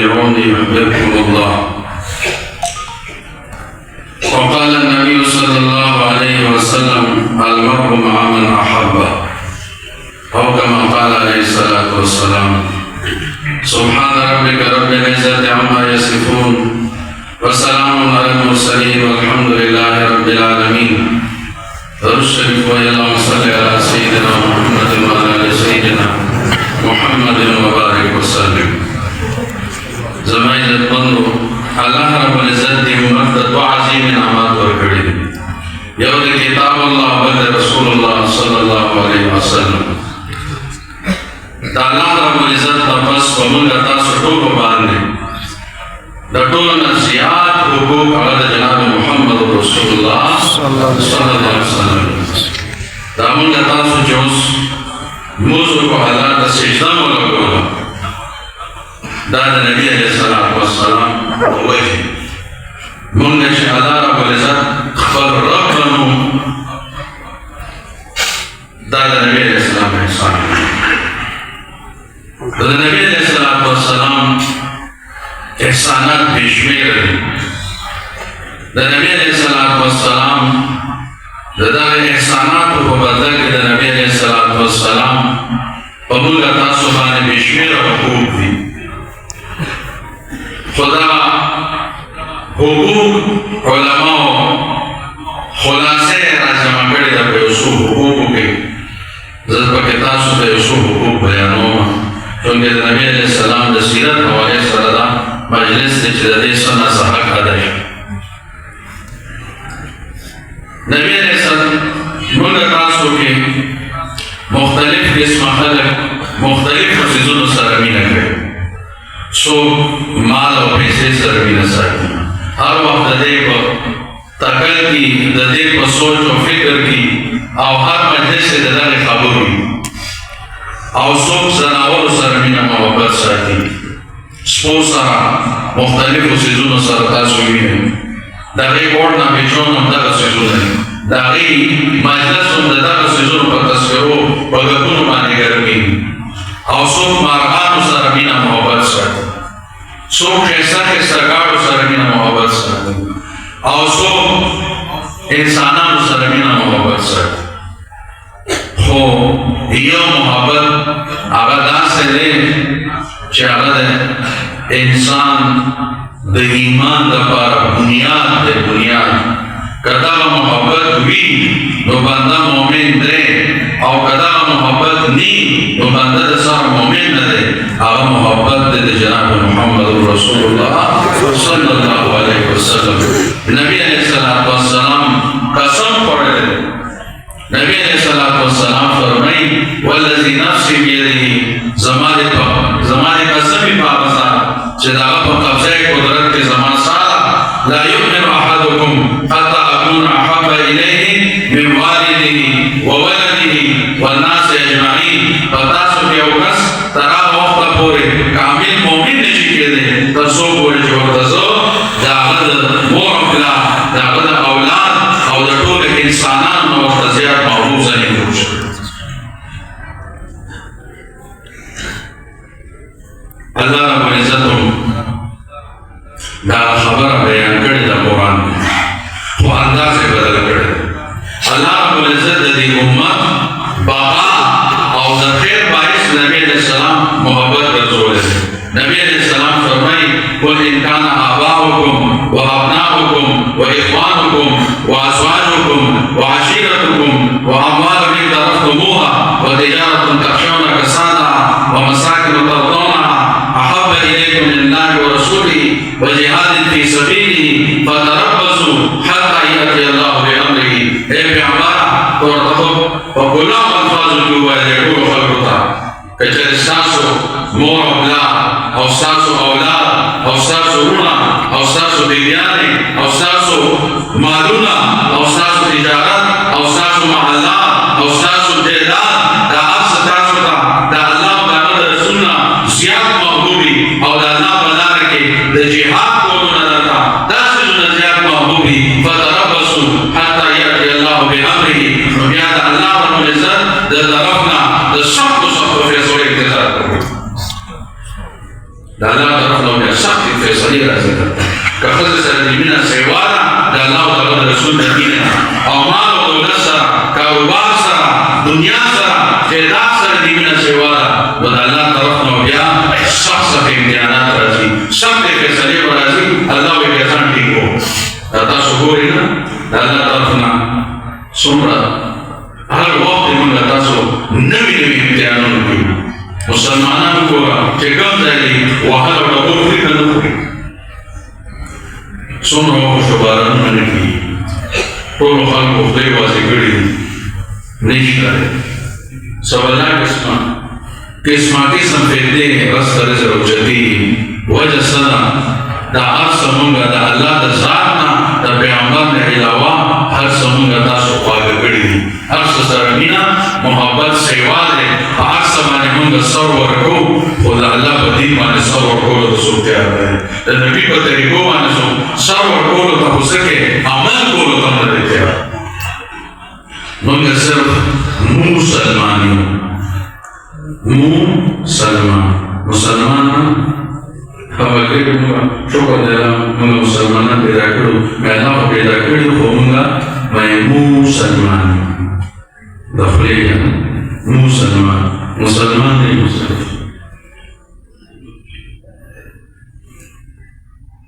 فاتبعوني يحببكم الله. وقال النبي صلى الله عليه وسلم المرء مع من أحبه أو كما قال عليه الصلاة والسلام. سبحان ربك رب العزة عما يصفون وسلام على المرسلين والحمد لله رب العالمين. الشريف اللهم صل على سيدنا محمد وعلى آل سيدنا محمد وبارك وسلم. زمائل بندو اللہ رب العزت دی امت دا دو عظیم انعامات ورکڑی دی. یو دی کتاب اللہ بل رسول اللہ صلی اللہ علیہ وسلم. دا اللہ رب العزت دا پس ومنگا تاسو ٹوکو باندے دا ٹولنا زیاد حقوق اغد جناب محمد رسول اللہ صلی اللہ علیہ وسلم. دا منگا تاسو جوز موضوع کو حضرات دا سجدہ مولا کولا دا نبی علیہ السلام وجه منگا شہدہ رب العزت خبر ربنو دا نبی علیہ السلام احسان. دا نبی علیہ السلام احسانات بشمیر دی. دا نبی علیہ السلام دا احسانات کو بدل کے دا نبی علیہ السلام پمولگا تاسو بانے بشمیر حقوق دی. خدا حقوق علماء خلاصے راجمع کردی دا پیوسو حقوق کے ذات پا کتاسو پیوسو حقوق بیانوما چونکہ نبی علیہ السلام دا سیرت حوالے سردہ مجلس تے چیدہ سنہ صحق ادائی. نبی علیہ السلام ملک تاسو کے مختلف قسم خلق مختلف خصیزون سرمینہ کرے. سو مال و پیسے سرمینہ ساکی ہر وقت دے پر تقل کی دے پر سوچ و فکر کی او ہر مجلس سے دے خبر کی او سوک زناور سرمینہ محبت ساکی. سپو سارا مختلف خصیزون سرطاس ہوئی ہیں. داغی بورڈنا بیچون مندر سیزون ہے. داغی مجلس مندر سیزون پر تصویرو بگتون مانے گرمی او سوک مارغان سرمینہ محبت ساکی. سوک ایسا گاڑ سرمینہ محبت ساکی او سوک انسانان سرمینہ محبت ساکی. خو یہ محبت آغدا سے دے چاہتا ہے انسان دے ایمان دا پارا بنیاد دے بنیاد کدا محبت ہوئی نو بندہ مومن دے او کدا محبت نی نو بندہ دے سار مومن نہ دے. آغا محبت دے جناب محمد رسول اللہ صلی اللہ علیہ وسلم. نبی علیہ السلام قسم پڑھے نبی علیہ السلام فرمائی والذی نفسی بیدہی زمانے قسمی پاکسا چیداغا پا قبضہ قدرت کے زمان سارا لا یؤمن احدکم حتی اکون احب الیہ من والدہ وولدہ والناس اجمعین. پتاسو کے اوکس ترا وقت پورے کامل مومن نشی کے دے ترسو پورے جوردزو داغد مورفلا داغد اولاد او دا طول انسانان وقت زیاد محبوب زنی خوش. اللہ رب العزت دا خبر بیان کردی دا قرآن میں وہ انداز سے بدل کردی. اللہ رب العزت دی امت بابا او دا خیر باعث نبی علیہ السلام محبت رسول ہے. نبی علیہ السلام فرمائی قل ان کان آباؤکم و ابناؤکم و اخوانکم و ازواجکم و عشیرتکم و اموال اقترفتموها و تجارت تخشون کسادها و مساکن ترضونها احب الیکم من اللہ ورسولہ و جہاد فی سبیلہ فتربصوا حتی یأتی اللہ بامرہ. اے پیغمبر تو غلام الفاظ کو دیکھو خلقتا کچھ استاسو مور اولاد او استاسو اولاد او استاسو رونا او استاسو بیبیانی او استاسو مالونا او استاسو تجارت او استاسو محلات او استاسو جیدات دا آپ ستاسو دا اللہ و دا رسولنا زیاد محبوبی او دا اللہ بنا رکے دا جہاد کونو ندرتا دا سجن زیاد محبوبی فتربصوا حتی یأتی اللہ بامرہ. بیاد اللہ رب العزت دا طرفنا دا سخت فیصلے انتظار کرو. د الله طرف نه بیا سختې فیصلې راځي که ښځې سره د مینه سیوا ده د الله او د هغه د رسول د مینې او مال او دولت سره کاروبار سره دنیا سره جایداد سره د مینه سیوا ده نو د الله طرف نه بیا سخت امتحانات راځي سختې فیصلې به راځي الله به بیا ځان ټینګ کړو دا تاسو ګورئ نه د الله طرف نه څومره هر وخت موږ تاسو نوي امتحانونه کوي مسلمانانو ګوره چې کوم ځای دی وهل او ډبول خوري که نه خوري څومره وخت بارانونه نه کېږي ټولو خلکو خدای واضح کړي دي نشته دی سوالنا قسم فتنې رس رزق اوچتي وجه څه ده دا هر څه موږ د الله د ذات نه د پیغمبر نه علاوه هر څه موږ تاسو خواږه کړي دي هر څه سره مینه محبت سیوا دی په هر څه باندې موږ سر ورکوو خو د الله په دین باندې سر ورکولو ته څوک تیار دی د نبي په طریقو باندې څوک سر ورکولو ته خو څه کې عمل کولو ته نه دی تیار موږ صرف مسلمان یو مسلمان خبرې کومه شکر دی موږ مسلمانان پیدا کړو الله خو پیدا کړي خو موږ مسلمان د خولې مسلمان دی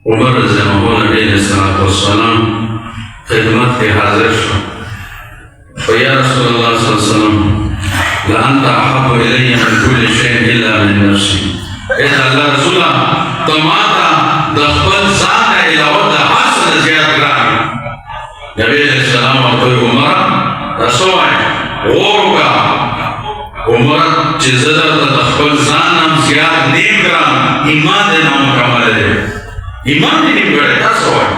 عمر رضی الله عنه نبی علیہ الصلوۃ والسلام خدمت کې حاضر شو فیا رسول الله صلی الله علیه وسلم لأنت أحب إلي من كل شيء إلا من نفسي إذا الله رسوله تماتا دخل ذات علاوة حسن زيادة ګران نبی علیہ السلام ورته عمر رسول غورګه عمر چې زه درته د خپل ځان نه زیات نیم ګران ایمان دې نامکمل دی ایمان دې نیم ګړی تاسو وایي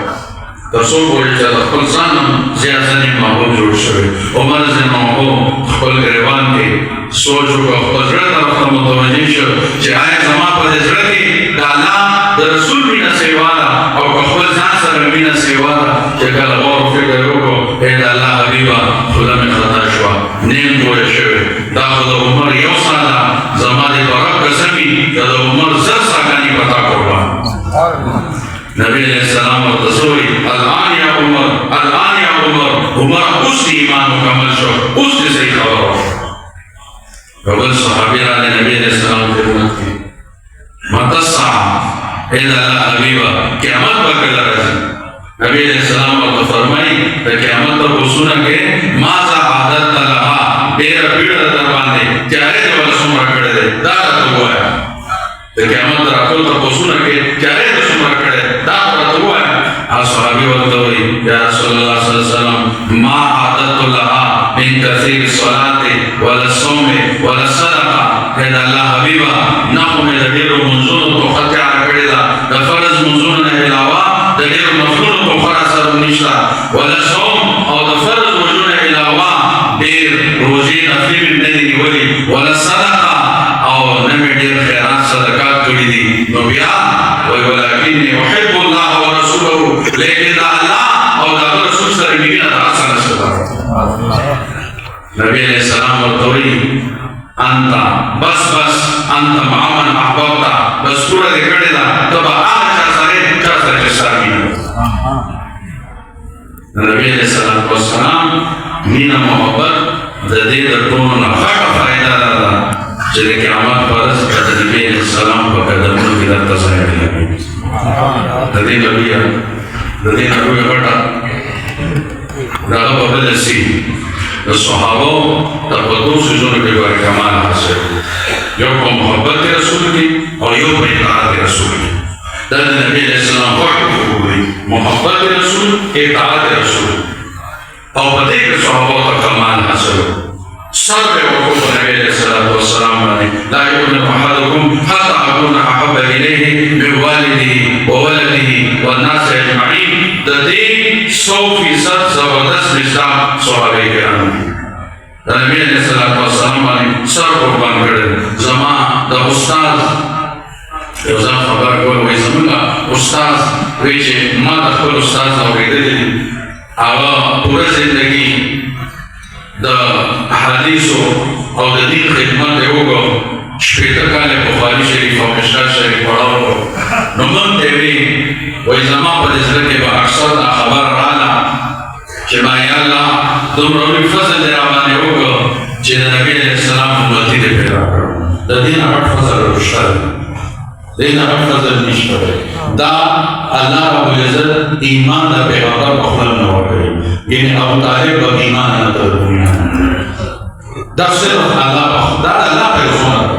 تر څو پورې چې د خپل ځان نه زیات ځانې محبوب جوړ شوی عمر رضی الله عنه خپل ګریوان کې سوچ وکړو خپل زړه طرف ته متوجه شو چې آیا زما په دې زړه کې د الله د رسول مینه سیوا ده او خپل ځان سره مینه سیوا ده چې کله غور فکر وکړو ای د الله حبیبه خدا مې خطا شوه نیم پوه شوی دا خو د عمر یو سا ده زما دې په رب قسم وي که د عمر زر ساګانې په تا قربان نبی علیہ السلام ورته سوی الان یا عمر عمر اوس ایمان مکمل شو اوس دې صحیح خبره وشوه بل صحابي راغی نبی علیہ السلام خدمت کې متى الساعه اے الله حبیبه قیامت به کله راځي نبی علیہ السلام ورته فرمایي د قیامت په اوسونه کې ماذا عادت لها ډېر پیړه در باندې چاره دې ول څومره کړی دی دا راته ووایه د قیامت راټول په اوسونه کې چاره دې څومره کړی دا راته ووایه صحابي ورته وایي یا رسول الله صلی الله علیه وسلم ما عادت لها من كثير الصلاة ولا الصوم ولا الصدقة هذا الله حبيبا نحو من دير منزون توخطي على كريدا دفرز منزون علاوة دير مفنون توخرا سر نشتا ولا الصوم أو دفرز وجون علاوة دير روزي نفلي من ندي ولي ولا الصدقة أو نمي دير خيرات صدقات كريدي نبيا ولكني أحب الله ورسوله لكن الله أو دا رسول سر مينا تأثر نسبتا نبی علیہ السلام ورطوری انتا بس انتا معامن احبابتا بس پورا دکڑی دا تبا آغا چا سارے جسار مینا نبی علیہ السلام مینا محبت دا دے در طولو نفاق فائدہ دا جدے قیامت پرس دا نبی علیہ السلام پا قدمونو کی در تصاحب لگی دا دے نبی غٹا دا غبا بلسی الصحابه تقدو سيزون بيوار كمال حاصل يوم محبت رسول کی اور يوم اطاعت رسول کی دا نبی علیہ السلام فرق ہوئی محبت رسول اطاعت رسول اور بدے کے صحابہ کا کمال حاصل سر پہ وقوف نبی علیہ السلام لا يؤمن احدكم حتى اكون احب اليه من والده وولده والناس اجمعين دا دین 100% زبردست نظام صحابه کرام نبی علیہ السلام باندې سر قربان کړل زما د استاد یو ځل خبر کول وایي زموږ استاد وایي چې ما د خپل استاد اورېدلي هغه پوره زندگی د احادیثو او د دین خدمت یې وکړو شپیته کاله بخاری شریف او مشکات شریف پڑھاو کو نو من ته وی وای زما په دې ځل کې به اکثر دا خبر رااله چې ما یا الله دومره لوی فضل دی را باندې وکړو چې د نبی علیه السلام امتی دې پیدا کړو د دې نه غټ فضل ورشته دې نه غټ فضل نشته دا الله رب العزت ایمان د پیغمبر په خپل نه ورکړي یعنی ابو طالب په ایمان نه دنیا دا صرف الله دا الله پیغمبر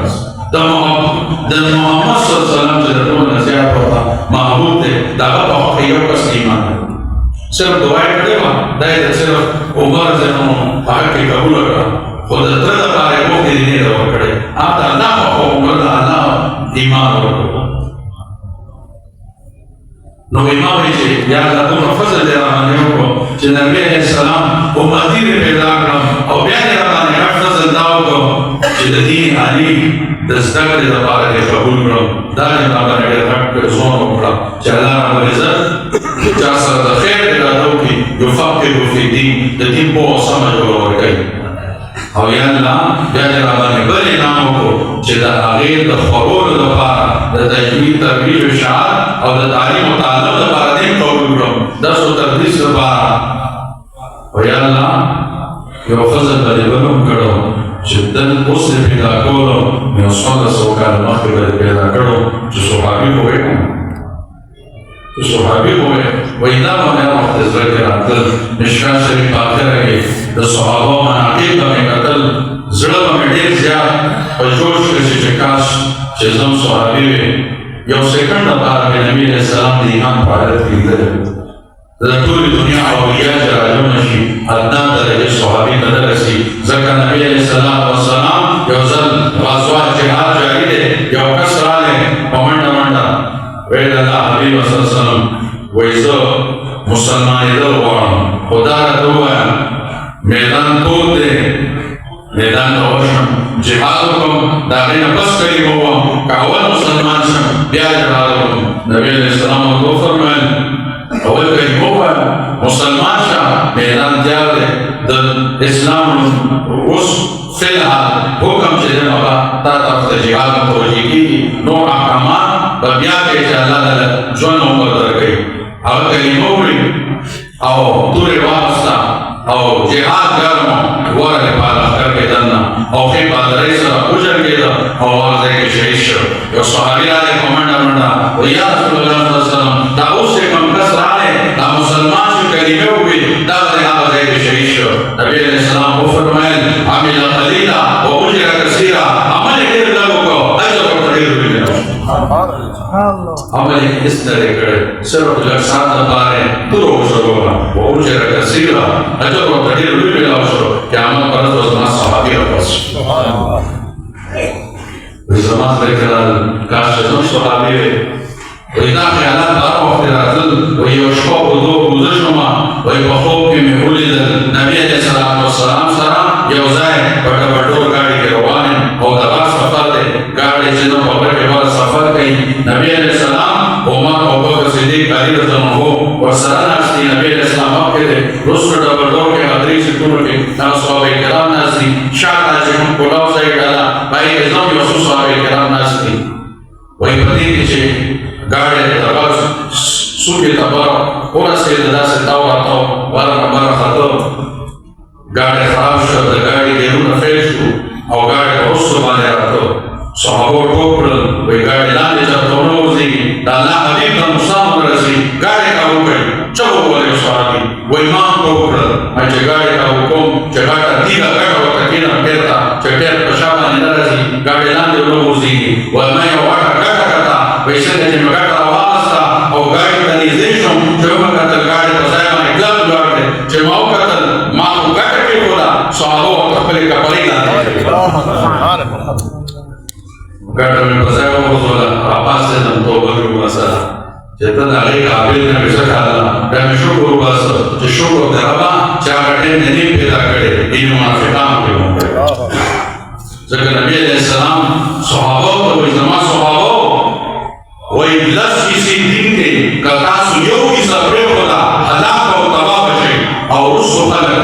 دا محمد صلی الله علیه وسلم چې د ټول نصیحت ورته محبوب دی دا په خو یو کس ایمان صرف دعا کړې و دا یې صرف عمر زنو هغه کې قبول کړ خو د تر د پاره وو کې نه دا وکړي اته الله په عمر د الله ایمان ورکړ نو ایمان چې یا الله دومره فضل دی باندې وکړو چې نبی علیہ السلام امتی پیدا کړ او بیا یې باندې فضل دا وکړو چې د دین علی د زده کړې لپاره یې قبول کړو دا یې باندې ډېر زور وکړه چې الله رب العزت چا سره د خیر اراده وکړي یفقهه فی الدین د دین په سمجھ ورکړي او یا الله بیا یې باندې بل انعام وکړو چې د هغې د خبرو لپاره د تجوید ترویج او اشاعت او د تعلیم او تعلم لپاره دې قبول کړو درس او تدریس لپاره او یا الله یو فضل به دې بل هم کړو چې دل اوس یې پیدا کولو نو څومره سوه کاله مخکې به یې پیدا کړو چې صحابي به وایي چې صحابي به وایي دا به مې وخت زړه کې راتلل مشکات شریف په اخره کې د صحابو مناقب به مې کتل زړه به مې ډېر زیات په جوش کې چې کاش چې زم صحابي وې یو سیکنډ لپاره مې نبي علیه السلام د ایمان په حالت کې لیدلی د ټولې دنیا اولیا چې راجمع شي ادنا درجې صحابي ته نه رسي ځکه نبي علیه السلام یو ځل غزوه جهاد جاري دی یو کس راغلی په منډه منډه ویل الله حبیب صلی الله علیه وسلم وایي زه مسلمانېدل غواړم خو دا راته ووایه میدان تود دی میدان ته ورشم جهاد وکړم د هغې نه بس کلمه ووایم که اول مسلمان شم بیا جهاد وکړم نبي علیه السلام ورته وفرمیل اول کلمه ووایم مسلمان شه میدان تیار دی د اسلام اوس فی الحال حکم چې دی هغه تا طرف ته جهاد متوجه کېږي نور احکامات به بیا کوي چې الله تعالی ژوند عمر درکوي هغه کلمه ووایي او تورې واخېسته او جهاد ګرم ورغې په لښکر کې دننه او ښې بهادرۍ سره وجنګېده او هغه ځای کې شهید شو یو صحابي راغی په منډه منډه وایي یا رسول الله صلی الله علیه وسلم دا اوس چې کوم کس راغی دا مسلمان شو کلمې ووایي دا به د هغه ځای کې شهید شو نبي علیه السلام وفرمیل عمل قلیلا واجر کثیرا عمل یې ډېر لږ وکړو اجر ورته ډېر ولیدل عمل یې هېڅ نه دی کړی صرف لږ ساعت لپاره توره وشربوله واجر کثیرا اجر ورته ډېر لوی ملاو شو قیامت پر ورځ به زما صحابي راپاس شي زما سره کړل کاش چې زم صحابي وې وایي دا خیالات هر وخت راتلل وایي یو شپه په دوه ویده شومه وایي په خوب کې مې ولیدل نبي علیه السلام سره یو ځای په ډبرډور ګاډي کې روان یم او د غار سفر دی ګاډي چې زه په غره کې بله سفر کوي نبي علیه السلام عمر ابوبکر صدیق علي رضی الله عنه ورسره ناست دي نبي علیه السلام مخکې دی وروسته ډبرډور کې هغه درې سیټونو کې هغه صحابه کرام ناست دي شاته چې کوم پلاو ځای ډاله هغې کې زم یو څو صحابه کرام ناست دي وایي په دې کې چې ګاډی دغه څوکې ته ورسېده داسې تاو راتاو بره خطه ګاډی خراب شو د ګاډي ګیرونه فیل شو او ګاډی په وروستو باندې راته صحابو ټوپ کړل وایي ګاډي لاندې چېرته ونه وځېږي د الله حبیب ته نقصان ورسي ګاډی کابو کړي چغ وویل یو صحابي وایي ما هم ټوپ کړل چې ګاډی کابو کوم چې غټه تیږه ګټه ورته کېنم ټیر ته چې ټیر په شا باندې نه راځي ګاډي لاندې ونه وځېږي وایي ما یو غټه ګټه کړه وایي څنګه چې مې ګټه راواخېسته او ګاډي ته نږدې شوم چې ومې کتل ګاډي په ځای باندې کلک ولاړ دی چې ما وکتل ما خو ګټه کېښوده صحابو ورته خپلې کپړۍ لاندې ګټه مې په ځای وغورځوله راپاڅېدم توبه مې وباسله چې ته د هغې قابل نه مې ښه کاله بیا مې شکر وباسه چې شکر دې ربه چې هغه ټیم دې نیم پیدا کړی دې منافقانو کې مو کړی ځکه نبي علیه السلام صحابو ته وایي زما صحابو وایي لس فیصد دین دی که تاسو یو حصه پرېښوده هلاک او تباه به شئ او وروستو خلک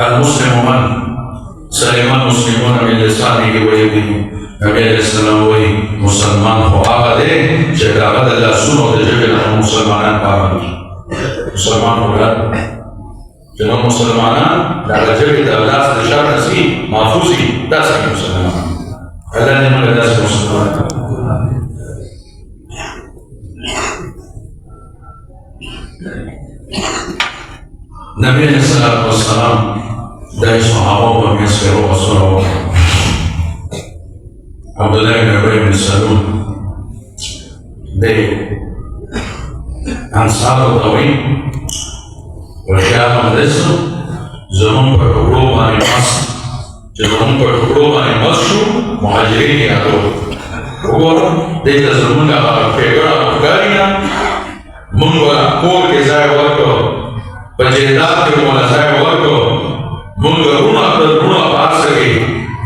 المسلم من سلم المسلمون من لسانه ويده نبی علیہ السلام وہی مسلمان ہو آقا دے چکہ آقا اللہ سنو دے جبے نحن مسلمانان پاکی مسلمان ہو گا جنہوں مسلمانان لگا جبے دا اللہ سے شاہ نسی محفوظی دا سکی مسلمان اللہ نے مگا دا سکی مسلمان نبی علیہ السلام دائی صحابوں پر میسکروں وصولوں عبداللہ بن ابی بن سلول دے انصار الطویل وشیاب مدرسو زمون پر ٹکڑوں بانی مصر زمون پر ٹکڑوں بانی مصر مہاجرین کی آتو وگورا دیتا زمون کا پیگڑا افگارینا منگولا کور کے زائے ورکو پجیدات کے مولا زائے ورکو منگا رونا پر رونا پار سکے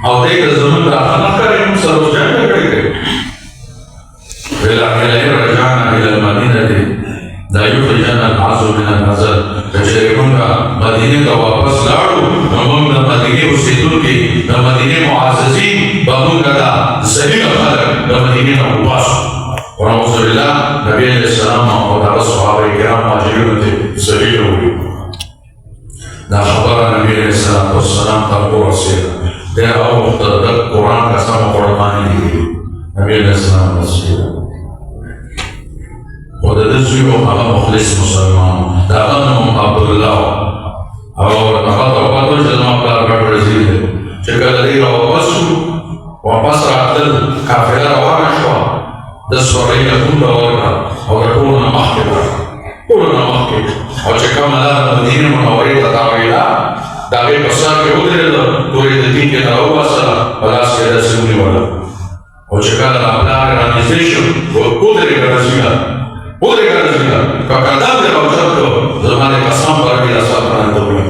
اور دیکھ زمین کا خلق کرے ہم سر اس جائے کڑے گئے ویلا الہی رجعنا الى المدینہ دا یخرجنا العزو من النظر کچھرکن کا مدینہ کا واپس لاڑو نمون دا مدینہ اسیدن کی دا مدینہ معززین بہن کا دا زلیل خلق دا مدینہ کا مباسو ونعوذ باللہ نبی علیہ السلام اور دا صحابہ کرام ماجرین تے زلیل ہوئی دا خبر نبی علیہ السلام تقور رسیلہ دے او مختلف قرآن کا سام قرآنی دی نبی علیہ السلام رسیلہ خود دزوی و اغا مخلص مسلمان دا غنم عبداللہ اور اغا توقعاتو جزم اپلار گھٹ رزیل ہے چکل دی واپس راتل کافیلہ روانا شوا دس ورائیہ کن دورکا اور کورنا مخکر اور چکا مدار مدینہ منوری تطاویلہ داغے بسار کے ادھر دوری دین کے دعوہ صلاح پلاس کے دسیونی والا اور چکا در اپلار رانیزیشن وہ ادھر کا رزیلہ فقردان دے بچت کو زمانے قسم پر بھی رسال پران دوئی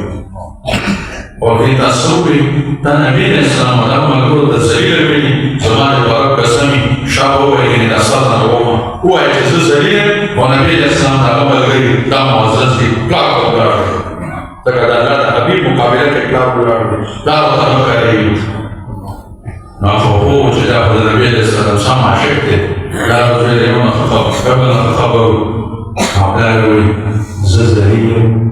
اور بھی تصوری تا نبی علیہ السلام علم ملکور تزلیل بینی زمانے برک قسمی شاہ ہوئے یعنی رسال نروما ہوا ہے جسو زلیل و نبی علیہ السلام دا عمل گئی دا معزز کی پلاک کو برار دی تکہ دا اللہ دا حبیب مقابلہ کے پلاک برار دی دا وطن کری نافوقو جدا خود نبی علیہ السلام سام عاشق دے دا رجل یوم خبر عبداللہ روی زلیل